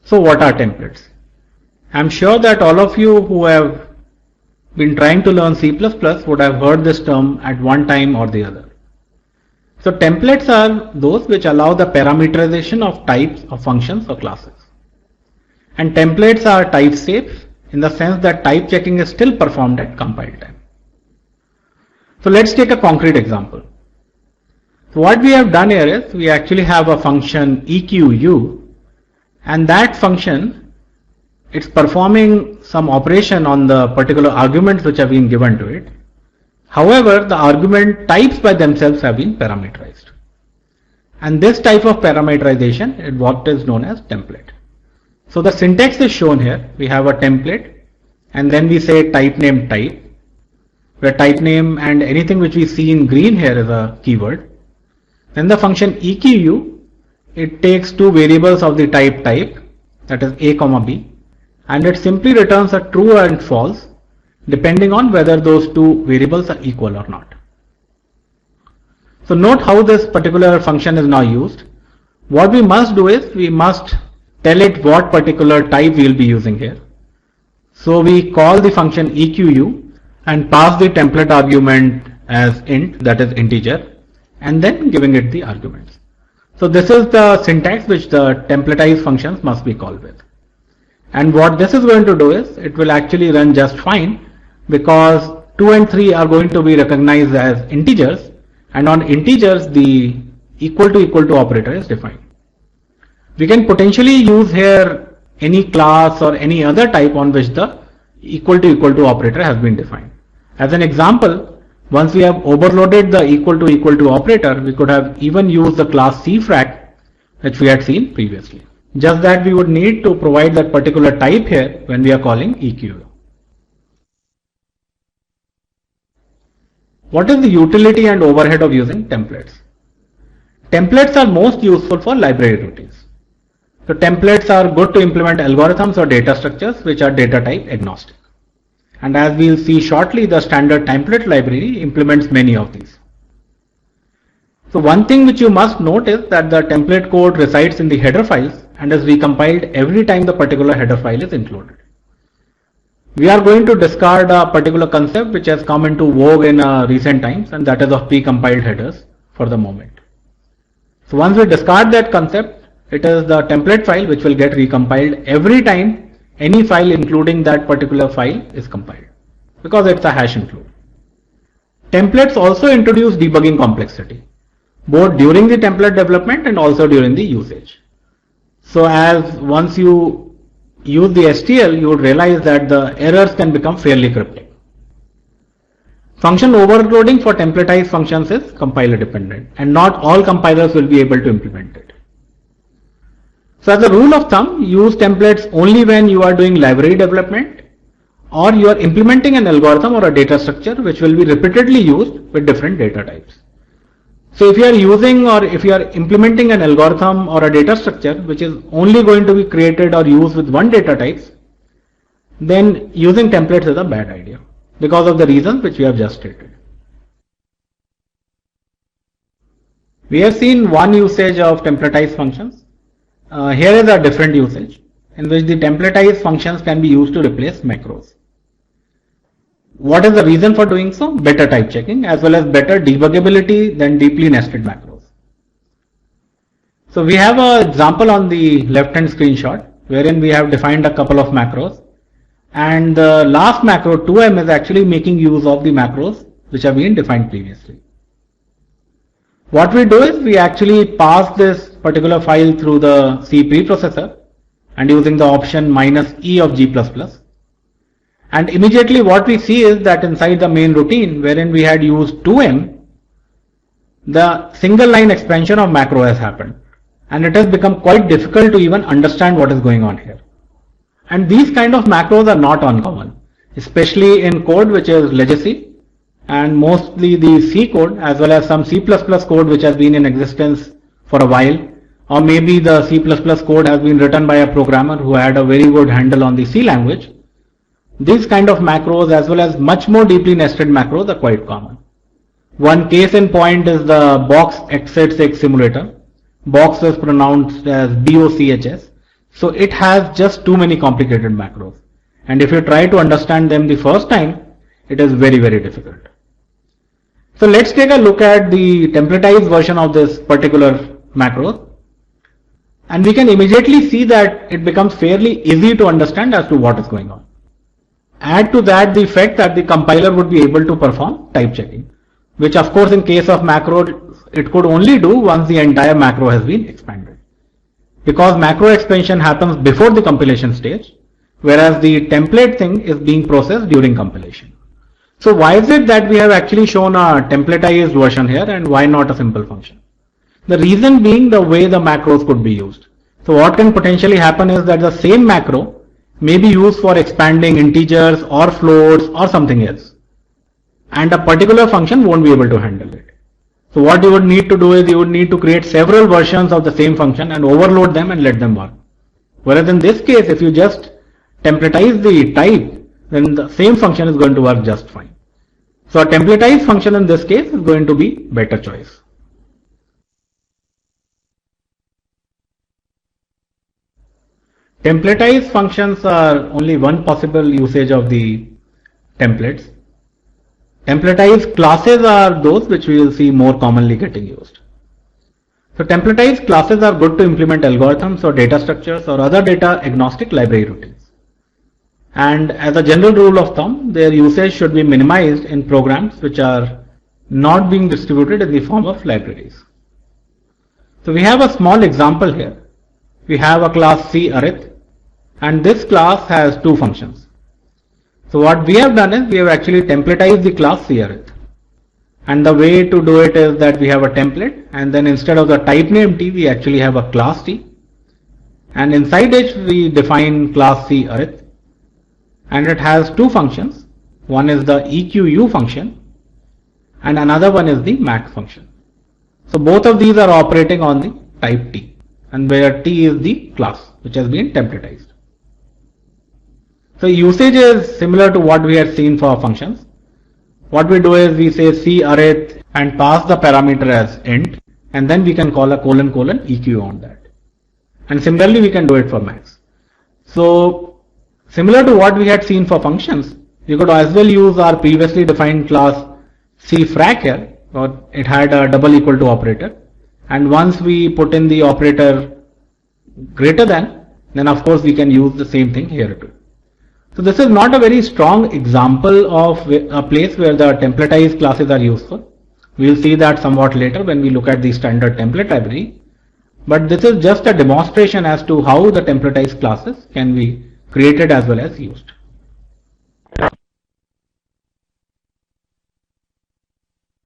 So what are templates? I'm sure that all of you who have been trying to learn C++ would have heard this term at one time or the other. So templates are those which allow the parameterization of types of functions or classes. And templates are type safe in the sense that type checking is still performed at compile time. So let's take a concrete example. So what we have done here is we actually have a function EQU, and that function, it's performing some operation on the particular arguments which have been given to it. However, the argument types by themselves have been parameterized. And this type of parameterization is what is known as template. So the syntax is shown here. We have a template and then we say type name type, where type name and anything which we see in green here is a keyword. Then the function EQU, it takes two variables of the type, that is a comma b, and it simply returns a true and false depending on whether those two variables are equal or not. So note how this particular function is now used. What we must do is we must tell it what particular type we will be using here. So we call the function EQU and pass the template argument as int, that is integer, and then giving it the arguments. So this is the syntax which the templatized functions must be called with. And what this is going to do is it will actually run just fine, because 2 and 3 are going to be recognized as integers, and on integers the equal to operator is defined. We can potentially use here any class or any other type on which the equal to operator has been defined. As an example, once we have overloaded the equal to operator, we could have even used the class cfrac which we had seen previously. Just that we would need to provide that particular type here when we are calling EQU. What is the utility and overhead of using templates? Templates are most useful for library routines. So templates are good to implement algorithms or data structures which are data type agnostic. And as we will see shortly, the standard template library implements many of these. So one thing which you must note is that the template code resides in the header files and is recompiled every time the particular header file is included. We are going to discard a particular concept which has come into vogue in recent times, and that is of precompiled headers for the moment. So once we discard that concept, it is the template file which will get recompiled every time any file including that particular file is compiled, because it's a hash include. Templates also introduce debugging complexity, both during the template development and also during the usage. So as once you use the STL, you would realize that the errors can become fairly cryptic. Function overloading for templatized functions is compiler dependent, and not all compilers will be able to implement it. So as a rule of thumb, use templates only when you are doing library development or you are implementing an algorithm or a data structure which will be repeatedly used with different data types. So if you are using or if you are implementing an algorithm or a data structure which is only going to be created or used with one data types, then using templates is a bad idea because of the reasons which we have just stated. We have seen one usage of templatized functions. Here is a different usage in which the templatized functions can be used to replace macros. What is the reason for doing so? Better type checking as well as better debuggability than deeply nested macros. So we have an example on the left hand screenshot wherein we have defined a couple of macros, and the last macro 2m is actually making use of the macros which have been defined previously. What we do is we actually pass this particular file through the C preprocessor and using the option -e of G++. And immediately what we see is that inside the main routine wherein we had used 2m, the single line expansion of macro has happened, and it has become quite difficult to even understand what is going on here. And these kind of macros are not uncommon, especially in code which is legacy, and mostly the C code as well as some C++ code which has been in existence for a while, or maybe the C++ code has been written by a programmer who had a very good handle on the C language. These kind of macros as well as much more deeply nested macros are quite common. One case in point is the box x86 simulator. Box is pronounced as BOCHS. So it has just too many complicated macros. And if you try to understand them the first time, it is very, very difficult. So let's take a look at the templatized version of this particular macro. And we can immediately see that it becomes fairly easy to understand as to what is going on. Add to that the fact that the compiler would be able to perform type checking, which of course in case of macro it could only do once the entire macro has been expanded. Because macro expansion happens before the compilation stage, whereas the template thing is being processed during compilation. So why is it that we have actually shown a templatized version here and why not a simple function? The reason being the way the macros could be used. So what can potentially happen is that the same macro may be used for expanding integers or floats or something else. And a particular function won't be able to handle it. So what you would need to do is you would need to create several versions of the same function and overload them and let them work. Whereas in this case, if you just templatize the type, then the same function is going to work just fine. So a templatized function in this case is going to be better choice. Templatized functions are only one possible usage of the templates. Templatized classes are those which we will see more commonly getting used. So templatized classes are good to implement algorithms or data structures or other data agnostic library routines. And as a general rule of thumb, their usage should be minimized in programs which are not being distributed in the form of libraries. So we have a small example here. We have a class CArith, and this class has two functions. So what we have done is we have actually templatized the class CArith. And the way to do it is that we have a template, and then instead of the type name T, we actually have a class T. And inside it, we define class CArith. And it has two functions. One is the EQU function, and another one is the max function. So both of these are operating on the type T, and where T is the class which has been templatized. So usage is similar to what we had seen for functions. What we do is we say CArith and pass the parameter as int, and then we can call a : EQ on that. And similarly we can do it for max. So similar to what we had seen for functions, we could as well use our previously defined class CFrac here, or it had a double equal to operator, and once we put in the operator greater than, then of course we can use the same thing here too. So this is not a very strong example of a place where the templatized classes are useful. We will see that somewhat later when we look at the standard template library. But this is just a demonstration as to how the templatized classes can be created as well as used.